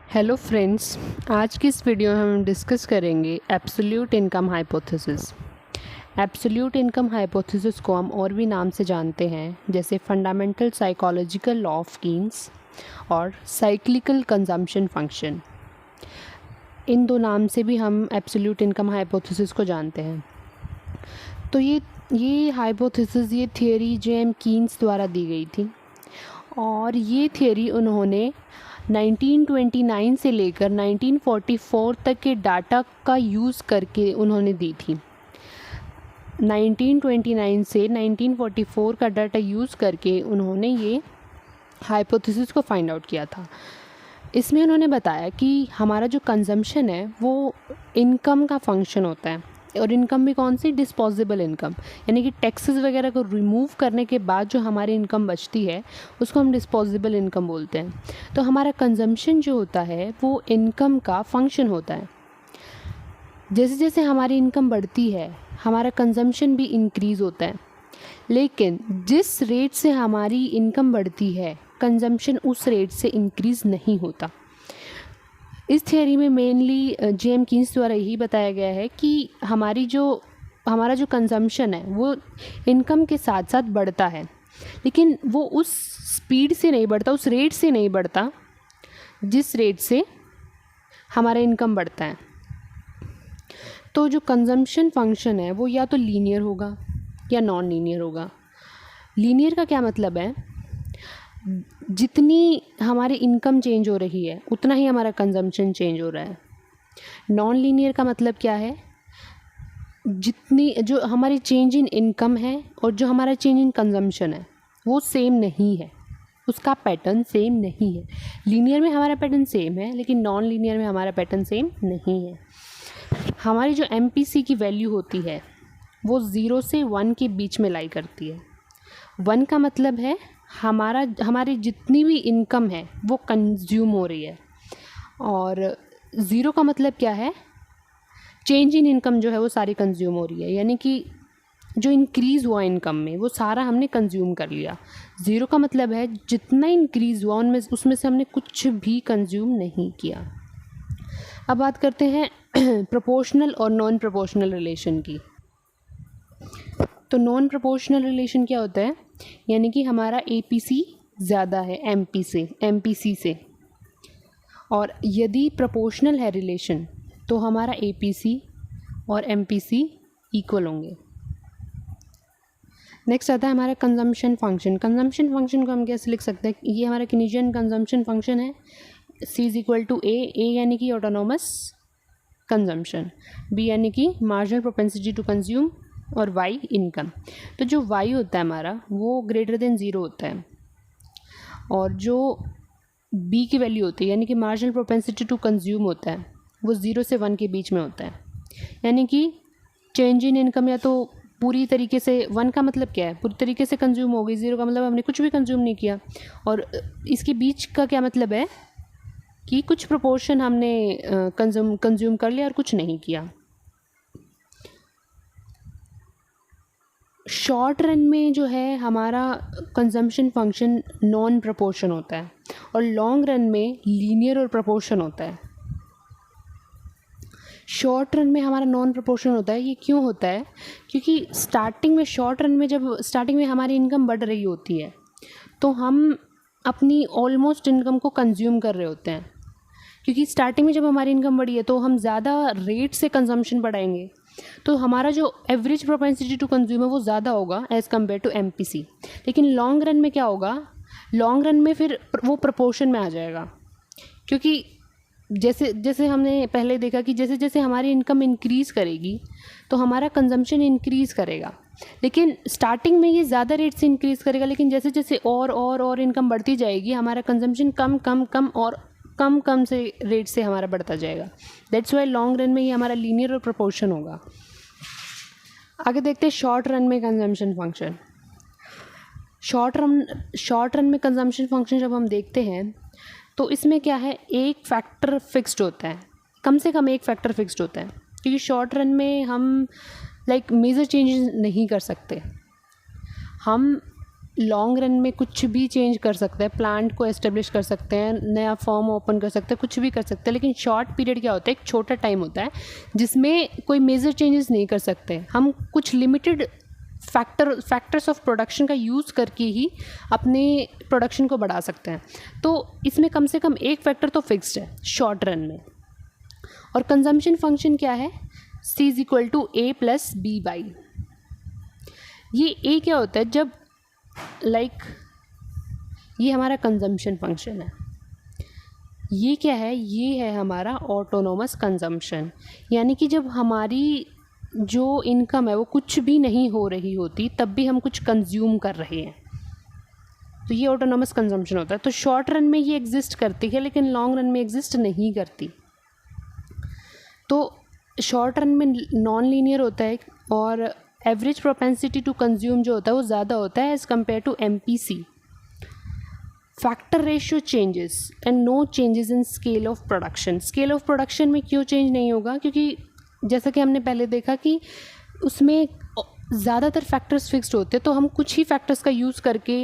Hello friends, आज की इस वीडियो में हम डिस्कस करेंगे absolute income hypothesis. Absolute income hypothesis को हम और भी नाम से जानते हैं, जैसे fundamental psychological law of Keynes और साइक्लिकल कंजम्पशन फंक्शन। इन दो नाम से भी हम एब्सोल्यूट इनकम हाइपोथेसिस को जानते हैं। तो ये हाइपोथेसिस, ये थियोरी जेएम कीन्स द्वारा दी गई थी और ये थियोरी उन्होंने 1929 से लेकर 1944 तक के डाटा का यूज़ करके उन्होंने दी थी। 1929 से 1944 का डाटा यूज़ करके उन्होंने ये हाइपोथेसिस को फाइंड आउट किया था। इसमें उन्होंने बताया कि हमारा जो कंजम्पशन है वो इनकम का फंक्शन होता है, और इनकम भी कौन सी, डिस्पोजेबल इनकम, यानी कि टैक्सेस वगैरह को रिमूव करने के बाद जो हमारी इनकम बचती है उसको हम डिस्पोजेबल इनकम बोलते हैं। तो हमारा कंजम्पशन जो होता है वो इनकम का फंक्शन होता है। जैसे जैसे हमारी इनकम बढ़ती है हमारा कंजम्पशन भी इंक्रीज़ होता है, लेकिन जिस रेट से हमारी इनकम बढ़ती है कंजम्पशन उस रेट से इंक्रीज़ नहीं होता। इस थियोरी में मेनली जेएम कीन्स द्वारा यही बताया गया है कि हमारा जो कंजम्पशन है वो इनकम के साथ साथ बढ़ता है, लेकिन वो उस स्पीड से नहीं बढ़ता, उस रेट से नहीं बढ़ता जिस रेट से हमारा इनकम बढ़ता है। तो जो कंजम्पशन फंक्शन है वो या तो लीनियर होगा या नॉन लीनियर होगा। लीनियर का क्या मतलब है, जितनी हमारी इनकम चेंज हो रही है उतना ही हमारा कंजम्पशन चेंज हो रहा है। नॉन लीनियर का मतलब क्या है, जितनी जो हमारी चेंज इन इनकम है और जो हमारा चेंज इन कंजम्पशन है वो सेम नहीं है, उसका पैटर्न सेम नहीं है। लीनियर में हमारा पैटर्न सेम है लेकिन नॉन लीनियर में हमारा पैटर्न सेम नहीं है। हमारी जो MPC की वैल्यू होती है वो 0 से 1 के बीच में लाई करती है। 1 का मतलब है हमारी जितनी भी इनकम है वो कंज्यूम हो रही है, और 0 का मतलब क्या है, चेंज इन इनकम जो है वो सारी कंज्यूम हो रही है, यानी कि जो इंक्रीज़ हुआ इनकम में वो सारा हमने कंज्यूम कर लिया। 0 का मतलब है जितना इंक्रीज़ हुआ उसमें से हमने कुछ भी कंज्यूम नहीं किया। अब बात करते हैं प्रोपोर्शनल और नॉन प्रोपोर्शनल रिलेशन की। तो नॉन प्रोपोर्शनल रिलेशन क्या होता है, यानी कि हमारा APC ज़्यादा है MPC से, और यदि प्रोपोर्शनल है रिलेशन तो हमारा APC और MPC इक्वल होंगे। नेक्स्ट आता है हमारा कंजम्पशन फंक्शन। कंजम्पशन फंक्शन को हम कैसे लिख सकते हैं, ये हमारा कीनेसियन कंजम्पशन फंक्शन है। C is equal to A यानी कि ऑटोनोमस कंजम्पशन, B यानी कि मार्जिनल प्रोपेंसिटी टू कंज्यूम, और Y इनकम। तो जो Y होता है हमारा वो ग्रेटर देन 0 होता है, और जो B की वैल्यू होती है यानी कि मार्जिनल प्रोपेंसिटी टू कंज्यूम होता है वो 0 से 1 के बीच में होता है। यानी कि चेंज इन इनकम या तो पूरी तरीके से, 1 का मतलब क्या है, पूरी तरीके से कंज्यूम हो गई, 0 का मतलब हमने कुछ भी कंज्यूम नहीं किया, और इसके बीच का क्या मतलब है कि कुछ प्रोपोर्शन हमने कंज्यूम कर लिया और कुछ नहीं किया। शॉर्ट रन में जो है हमारा कंजम्पशन फंक्शन नॉन प्रोपोर्शन होता है, और लॉन्ग रन में लीनियर और प्रोपोर्शन होता है। शॉर्ट रन में हमारा नॉन प्रोपोर्शन होता है। ये क्यों होता है, क्योंकि शॉर्ट रन में जब स्टार्टिंग में हमारी इनकम बढ़ रही होती है तो हम अपनी ऑलमोस्ट इनकम को कंज्यूम कर रहे होते हैं, क्योंकि स्टार्टिंग में जब हमारी इनकम बढ़ी है तो हम ज़्यादा रेट से कंजम्पशन बढ़ाएंगे, तो हमारा जो एवरेज प्रोपेंसिटी टू कंज्यूम है वो ज़्यादा होगा एज़ कम्पेयर टू MPC। लेकिन लॉन्ग रन में क्या होगा, लॉन्ग रन में फिर वो प्रोपोर्शन में आ जाएगा, क्योंकि जैसे जैसे हमने पहले देखा कि जैसे जैसे हमारी इनकम इंक्रीज़ करेगी तो हमारा कंजम्पशन इंक्रीज़ करेगा, लेकिन स्टार्टिंग में ये ज़्यादा रेट से इंक्रीज़ करेगा, लेकिन जैसे जैसे और इनकम बढ़ती जाएगी हमारा कंजम्पशन कम से रेट से हमारा बढ़ता जाएगा। दैट्स वाई लॉन्ग रन में ये हमारा लीनियर और प्रोपोर्शन होगा। आगे देखते हैं शॉर्ट रन में कंजम्पशन फंक्शन। शॉर्ट रन में कंजम्पशन फंक्शन जब हम देखते हैं तो इसमें क्या है, एक फैक्टर फिक्स्ड होता है, कम से कम एक फैक्टर फिक्स्ड होता है, क्योंकि शॉर्ट रन में हम मेजर चेंजेस नहीं कर सकते। हम लॉन्ग रन में कुछ भी चेंज कर सकते हैं, प्लांट को एस्टेब्लिश कर सकते हैं, नया फॉर्म ओपन कर सकते हैं, कुछ भी कर सकते हैं, लेकिन शॉर्ट पीरियड क्या होता है, एक छोटा टाइम होता है जिसमें कोई मेजर चेंजेस नहीं कर सकते। हम कुछ लिमिटेड फैक्टर्स ऑफ प्रोडक्शन का यूज़ करके ही अपने प्रोडक्शन को बढ़ा सकते हैं। तो इसमें कम से कम एक फैक्टर तो फिक्स्ड है शॉर्ट रन में। और कंजम्पशन फंक्शन क्या है, C is equal to A plus B by. ये A क्या होता है, जब ये हमारा कंजम्पशन फंक्शन है, ये क्या है, ये है हमारा ऑटोनोमस कंजम्पशन। यानी कि जब हमारी जो इनकम है वो कुछ भी नहीं हो रही होती तब भी हम कुछ कंज्यूम कर रहे हैं, तो ये ऑटोनोमस कंजम्पशन होता है। तो शॉर्ट रन में ये एग्जिस्ट करती है लेकिन लॉन्ग रन में एग्जिस्ट नहीं करती। तो शॉर्ट रन में नॉन लीनियर होता है और एवरेज प्रोपेंसिटी टू कंज्यूम जो होता है वो ज़्यादा होता है as compare to MPC। Factor ratio changes and no changes in scale of production. Scale of production में क्यों चेंज नहीं होगा, क्योंकि जैसा कि हमने पहले देखा कि उसमें ज़्यादातर फैक्टर्स फिक्स्ड होते हैं, तो हम कुछ ही फैक्टर्स का यूज़ करके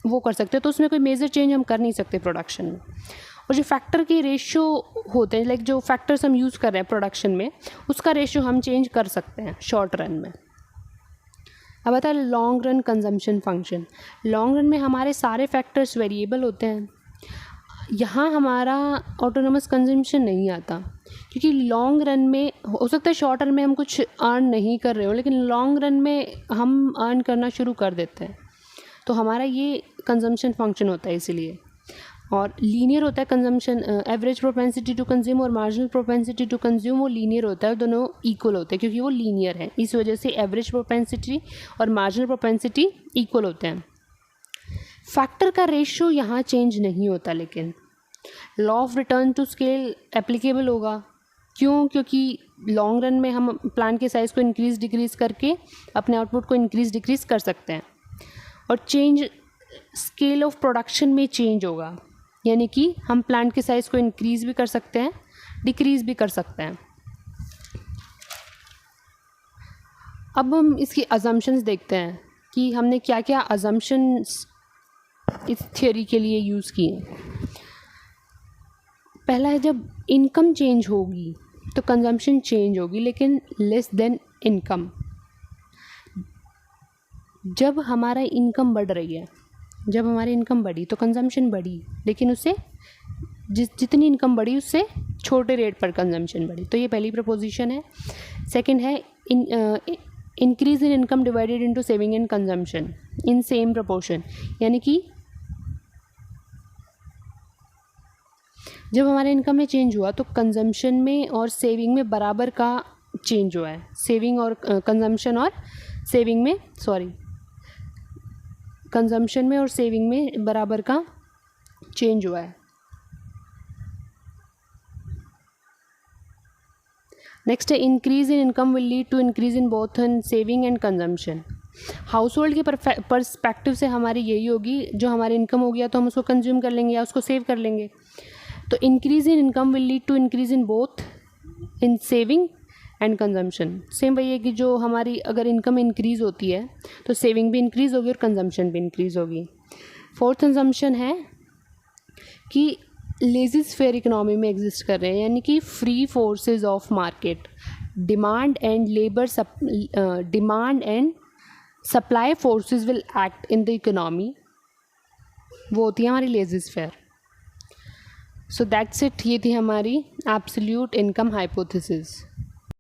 वो कर सकते हैं, तो उसमें कोई मेजर चेंज हम कर नहीं सकते प्रोडक्शन में। और जो फैक्टर के रेशियो होते हैं, जो फैक्टर्स हम यूज़ कर रहे हैं प्रोडक्शन में, उसका रेशियो हम चेंज कर सकते हैं शॉर्ट रन में। अब आता है long run consumption function. Long run में हमारे सारे फैक्टर्स वेरिएबल होते हैं, यहाँ हमारा ऑटोनोमस कंजम्पशन नहीं आता, क्योंकि लॉन्ग रन में हो सकता है शॉर्ट रन में हम कुछ अर्न नहीं कर रहे हो, लेकिन लॉन्ग रन में हम अर्न करना शुरू कर देते हैं, तो हमारा ये कंजम्पशन फंक्शन होता है इसीलिए। और लीनियर होता है consumption, average propensity to consume और मार्जिनल प्रोपेंसिटी टू कंज्यूम वो लीनियर होता है, दोनों इक्वल होते हैं क्योंकि वो लीनियर है, इस वजह से एवरेज प्रोपेंसिटी और मार्जिनल प्रोपेंसिटी इक्वल होते हैं। फैक्टर का रेशियो यहाँ चेंज नहीं होता, लेकिन law of return to scale applicable होगा। क्यों? क्योंकि लॉन्ग रन में हम प्लांट के साइज़ को इंक्रीज़ डिक्रीज़ करके अपने आउटपुट को इंक्रीज़ डिक्रीज़ कर सकते हैं। और चेंज स्केल ऑफ प्रोडक्शन में चेंज होगा, यानी कि हम प्लांट के साइज़ को इंक्रीज़ भी कर सकते हैं, डिक्रीज़ भी कर सकते हैं। अब हम इसकी अजम्पशंस देखते हैं कि हमने क्या क्या अजम्पशंस इस थ्योरी के लिए यूज़ किए। पहला है, जब इनकम चेंज होगी तो कंजम्पशन चेंज होगी, लेकिन लेस देन इनकम। जब हमारा इनकम बढ़ रही है, जब हमारी इनकम बढ़ी तो कंजम्पशन बढ़ी, लेकिन उससे जितनी इनकम बढ़ी उससे छोटे रेट पर कंजम्पशन बढ़ी। तो ये पहली प्रपोजिशन है। सेकंड है, increase in income divided into saving and consumption in same proportion, यानी कि जब हमारे इनकम में चेंज हुआ तो कंजम्पशन में और सेविंग में बराबर का चेंज हुआ है। सेविंग और कंजम्पशन और सेविंग में कंजम्पशन में और सेविंग में बराबर का चेंज हुआ है। नेक्स्ट है, increase in income will lead to increase in both in saving and consumption. Household के परस्पेक्टिव से हमारी यही होगी, जो हमारी इनकम हो गया तो हम उसको कंज्यूम कर लेंगे या उसको सेव कर लेंगे। तो increase in income will lead to increase in both in saving and consumption. Same वही है कि जो हमारी अगर इनकम इंक्रीज़ होती है तो सेविंग भी इंक्रीज़ होगी और कंजम्पशन भी इंक्रीज़ होगी। फोर्थ कंजम्पशन है कि लेज़ी फेयर इकोनॉमी में एग्जिस्ट कर रहे हैं, यानी कि free forces of market, demand and supply forces will act in the economy, वो होती है हमारी lazy fair. So that's it, ये थी हमारी एब्सोल्यूट इनकम हाइपोथेसिस।